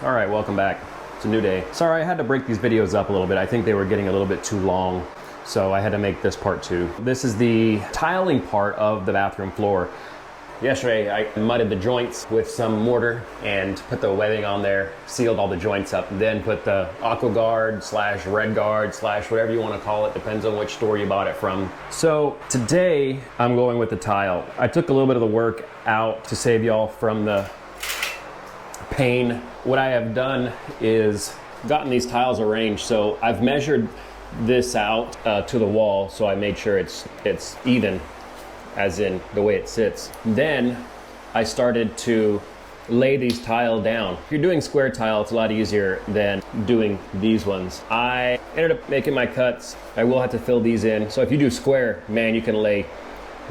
All right, welcome back. It's a new day. Sorry, I had to break these videos up a little bit. I think they were getting a little bit too long, so I had to make this part 2. This is the tiling part of the bathroom floor. Yesterday, I mudded the joints with some mortar and put the webbing on there, sealed all the joints up, and then put the AquaGuard / Red Guard / whatever you want to call it, depends on which store you bought it from. So today, I'm going with the tile. I took a little bit of the work out to save y'all from the pain. What I have done is gotten these tiles arranged. So I've measured this out to the wall, so I made sure it's even, as in the way it sits. Then I started to lay these tile down. If you're doing square tile, it's a lot easier than doing these ones. I ended up making my cuts. I will have to fill these in. So if you do square, man, you can lay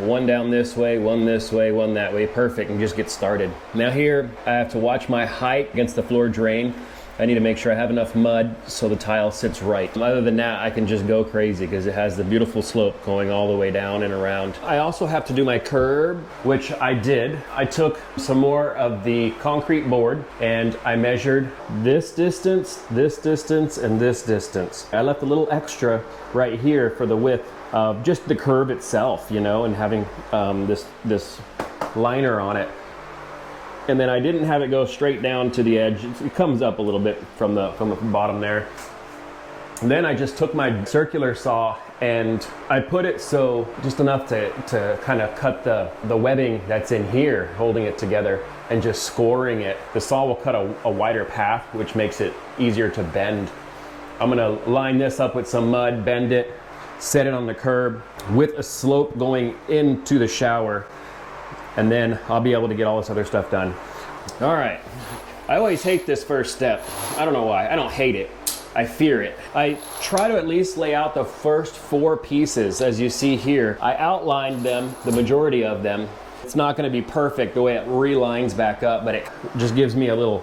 one down this way, one this way, one that way, perfect, and just get started. Now here, I have to watch my height against the floor drain. I need to make sure I have enough mud so the tile sits right. Other than that, I can just go crazy because it has the beautiful slope going all the way down and around. I also have to do my curb, which I did. I took some more of the concrete board and I measured this distance, and this distance. I left a little extra right here for the width of just the curb itself, you know, and having this liner on it. And then I didn't have it go straight down to the edge. It comes up a little bit from the bottom there. And then I just took my circular saw and I put it so just enough to kind of cut the webbing that's in here, holding it together, and just scoring it. The saw will cut a wider path, which makes it easier to bend. I'm gonna line this up with some mud, bend it, set it on the curb with a slope going into the shower, and then I'll be able to get all this other stuff done. All right, I always hate this first step. I don't know why. I don't hate it, I fear it. I try to at least lay out the first 4 pieces. As you see here, I outlined them, the majority of them. It's not gonna be perfect the way it relines back up, but it just gives me a little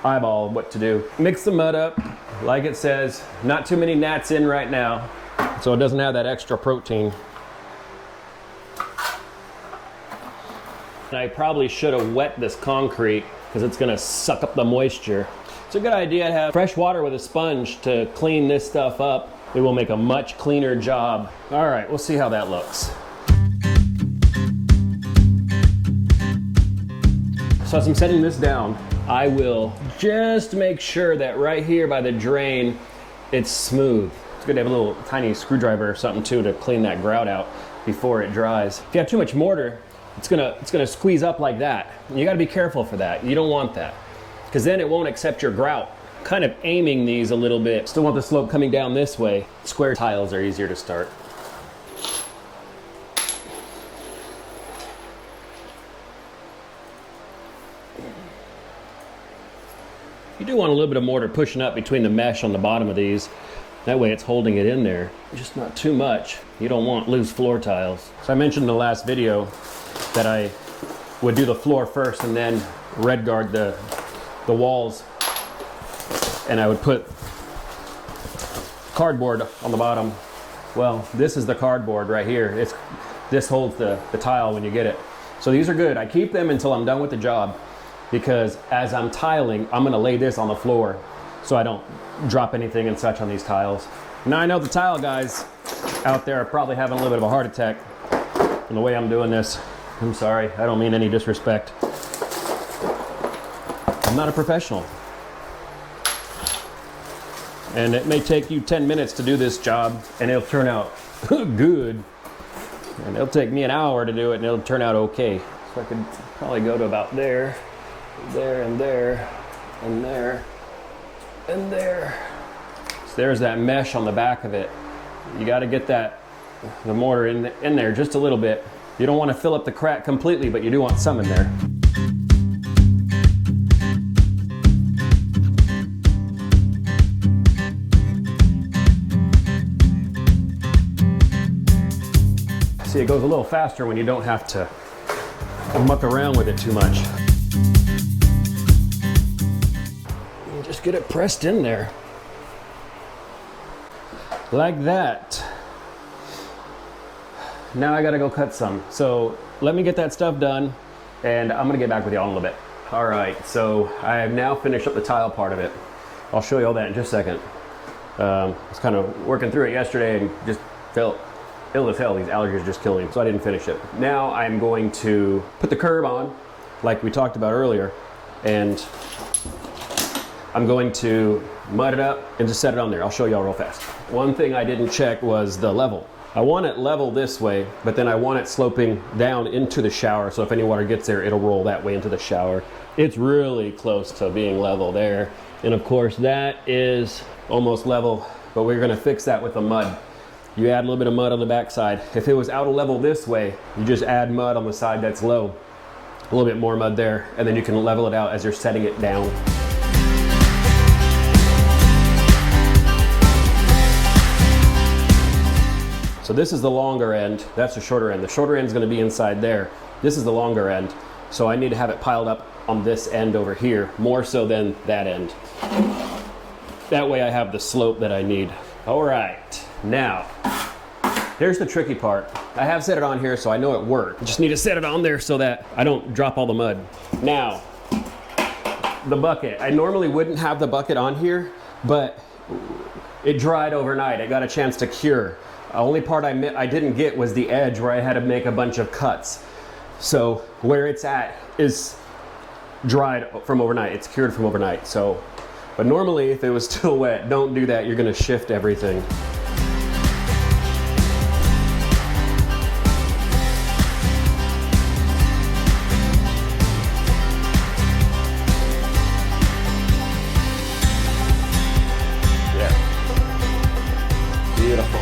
eyeball of what to do. Mix the mud up, like it says, not too many gnats in right now, so it doesn't have that extra protein. I probably should have wet this concrete because it's going to suck up the moisture. It's a good idea to have fresh water with a sponge to clean this stuff up. It will make a much cleaner job. All right, we'll see how that looks. So as I'm setting this down, I will just make sure that right here by the drain, it's smooth. It's good to have a little tiny screwdriver or something too to clean that grout out before it dries. If you have too much mortar, it's gonna squeeze up like that. You gotta be careful for that. You don't want that, because then it won't accept your grout. Kind of aiming these a little bit. Still want the slope coming down this way. Square tiles are easier to start. You do want a little bit of mortar pushing up between the mesh on the bottom of these. That way it's holding it in there, just not too much. You don't want loose floor tiles. So I mentioned in the last video that I would do the floor first and then Red Guard the walls. And I would put cardboard on the bottom. Well, this is the cardboard right here. This holds the tile when you get it. So these are good. I keep them until I'm done with the job, because as I'm tiling, I'm gonna lay this on the floor so I don't drop anything and such on these tiles. Now I know the tile guys out there are probably having a little bit of a heart attack from the way I'm doing this. I'm sorry, I don't mean any disrespect. I'm not a professional. And it may take you 10 minutes to do this job and it'll turn out good. And it'll take me an hour to do it and it'll turn out okay. So I could probably go to about there, there, and there, and there, and there. So there's that mesh on the back of it. You got to get the mortar in there just a little bit. You don't want to fill up the crack completely, but you do want some in there. See, it goes a little faster when you don't have to muck around with it too much. You just get it pressed in there. Like that. Now I gotta go cut some. So let me get that stuff done and I'm gonna get back with y'all in a little bit. All right, so I have now finished up the tile part of it. I'll show you all that in just a second. I was kind of working through it yesterday and just felt ill as hell. These allergies are just killing me, so I didn't finish it. Now I'm going to put the curb on, like we talked about earlier, and I'm going to mud it up and just set it on there. I'll show y'all real fast. One thing I didn't check was the level. I want it level this way, but then I want it sloping down into the shower, so if any water gets there, it'll roll that way into the shower. It's really close to being level there. And of course, that is almost level, but we're gonna fix that with the mud. You add a little bit of mud on the backside. If it was out of level this way, you just add mud on the side that's low. A little bit more mud there, and then you can level it out as you're setting it down. So this is the longer end, that's the shorter end. The shorter end is gonna be inside there. This is the longer end. So I need to have it piled up on this end over here, more so than that end. That way I have the slope that I need. All right, now, here's the tricky part. I have set it on here so I know it worked. I just need to set it on there so that I don't drop all the mud. Now, the bucket. I normally wouldn't have the bucket on here, but it dried overnight. It got a chance to cure. The only part I didn't get was the edge where I had to make a bunch of cuts. So where it's at is dried from overnight. It's cured from overnight. So, but normally if it was still wet, don't do that. You're gonna shift everything. Yeah. Beautiful.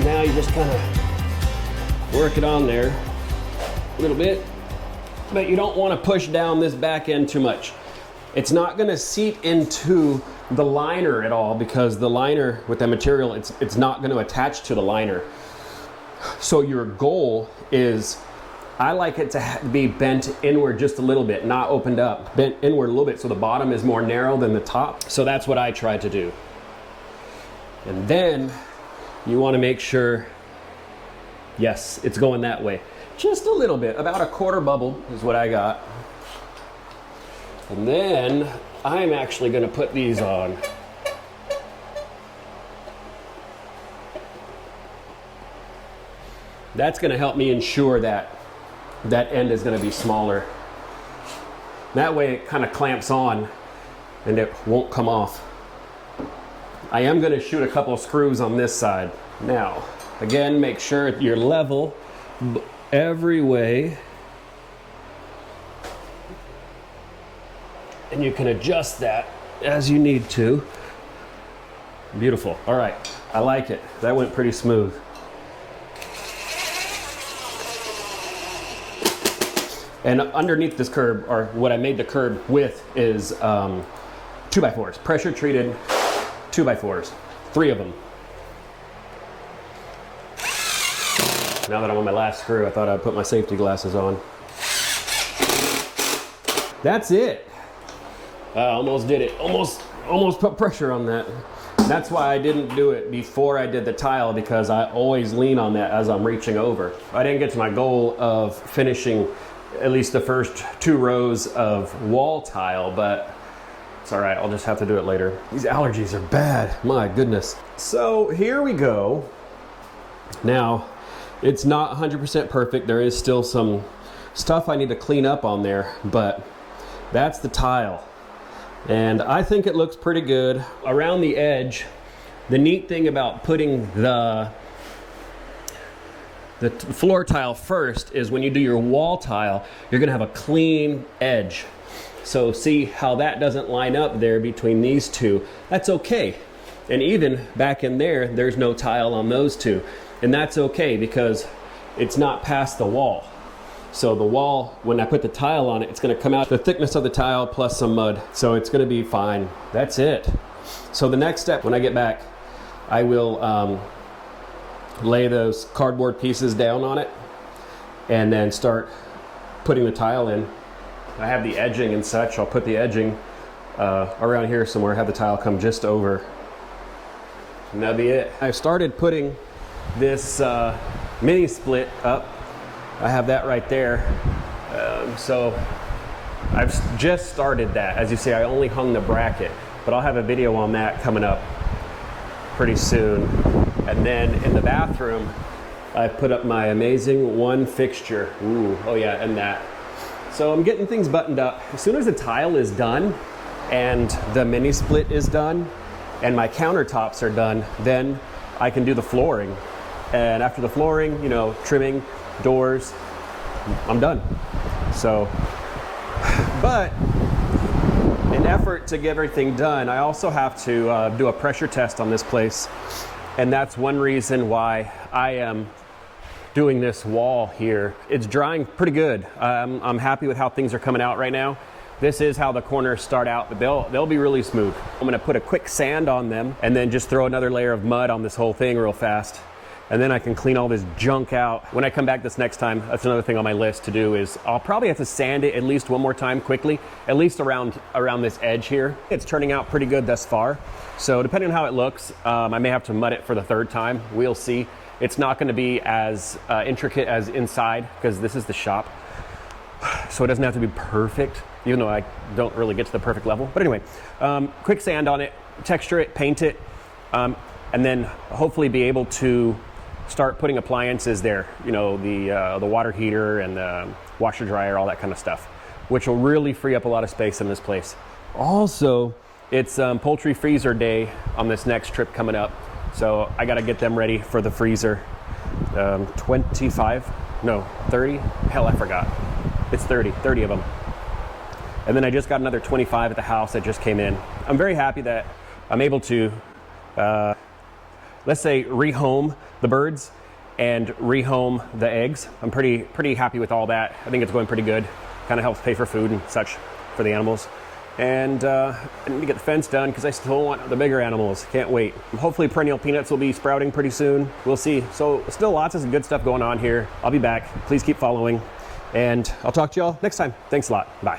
Now you just kind of work it on there a little bit, but you don't want to push down this back end too much. It's not going to seep into the liner at all because the liner with that material, it's not going to attach to the liner. So your goal is, I like it to be bent inward just a little bit, not opened up, bent inward a little bit so the bottom is more narrow than the top. So that's what I try to do. And then you want to make sure, yes, it's going that way. Just a little bit, about a quarter bubble is what I got. And then I'm actually going to put these on. That's going to help me ensure that that end is going to be smaller. That way it kind of clamps on and it won't come off. I am going to shoot a couple of screws on this side. Now, again, make sure you're level every way. And you can adjust that as you need to. Beautiful. All right, I like it. That went pretty smooth. And underneath this curb, or what I made the curb with, is 2x4s, pressure treated 2x4s, 3 of them. Now that I'm on my last screw, I thought I'd put my safety glasses on. That's it. I almost did it. Almost put pressure on that. That's why I didn't do it before I did the tile, because I always lean on that as I'm reaching over. I didn't get to my goal of finishing at least the first 2 rows of wall tile, but it's all right. I'll just have to do it later. These allergies are bad. My goodness. So here we go. Now, it's not 100% perfect. There is still some stuff I need to clean up on there, but that's the tile. And I think it looks pretty good. Around the edge, the neat thing about putting the floor tile first is when you do your wall tile, you're gonna have a clean edge. So see how that doesn't line up there between these two. That's okay. And even back in there, there's no tile on those two. And that's okay because it's not past the wall. So the wall, when I put the tile on it, it's gonna come out the thickness of the tile plus some mud. So it's gonna be fine. That's it. So the next step, when I get back, I will lay those cardboard pieces down on it and then start putting the tile in. I have the edging and such. I'll put the edging around here somewhere, have the tile come just over. And that'll be it. I started putting this mini split up. I have that right there. So I've just started that. As you see, I only hung the bracket, but I'll have a video on that coming up pretty soon. And then in the bathroom, I put up my amazing one fixture. Ooh, oh yeah, and that. So I'm getting things buttoned up. As soon as the tile is done and the mini split is done and my countertops are done, then I can do the flooring. And after the flooring, you know, trimming, doors, I'm done. So, but in effort to get everything done, I also have to do a pressure test on this place. And that's one reason why I am doing this wall here. It's drying pretty good. I'm happy with how things are coming out right now. This is how the corners start out, but they'll be really smooth. I'm gonna put a quick sand on them and then just throw another layer of mud on this whole thing real fast. And then I can clean all this junk out. When I come back this next time, that's another thing on my list to do is I'll probably have to sand it at least one more time quickly, at least around this edge here. It's turning out pretty good thus far. So depending on how it looks, I may have to mud it for the third time. We'll see. It's not gonna be as intricate as inside because this is the shop. So it doesn't have to be perfect, even though I don't really get to the perfect level. But anyway, quick sand on it, texture it, paint it, and then hopefully be able to start putting appliances there, you know, the water heater and the washer dryer, all that kind of stuff, which will really free up a lot of space in this place. Also, it's poultry freezer day on this next trip coming up, so I got to get them ready for the freezer. 25, no, 30, hell, I forgot. It's 30 of them. And then I just got another 25 at the house that just came in. I'm very happy that I'm able to let's say rehome the birds and rehome the eggs. I'm pretty happy with all that. I think it's going pretty good. Kind of helps pay for food and such for the animals. And I need to get the fence done because I still want the bigger animals. Can't wait. Hopefully perennial peanuts will be sprouting pretty soon. We'll see. So still lots of good stuff going on here. I'll be back. Please keep following. And I'll talk to y'all next time. Thanks a lot. Bye.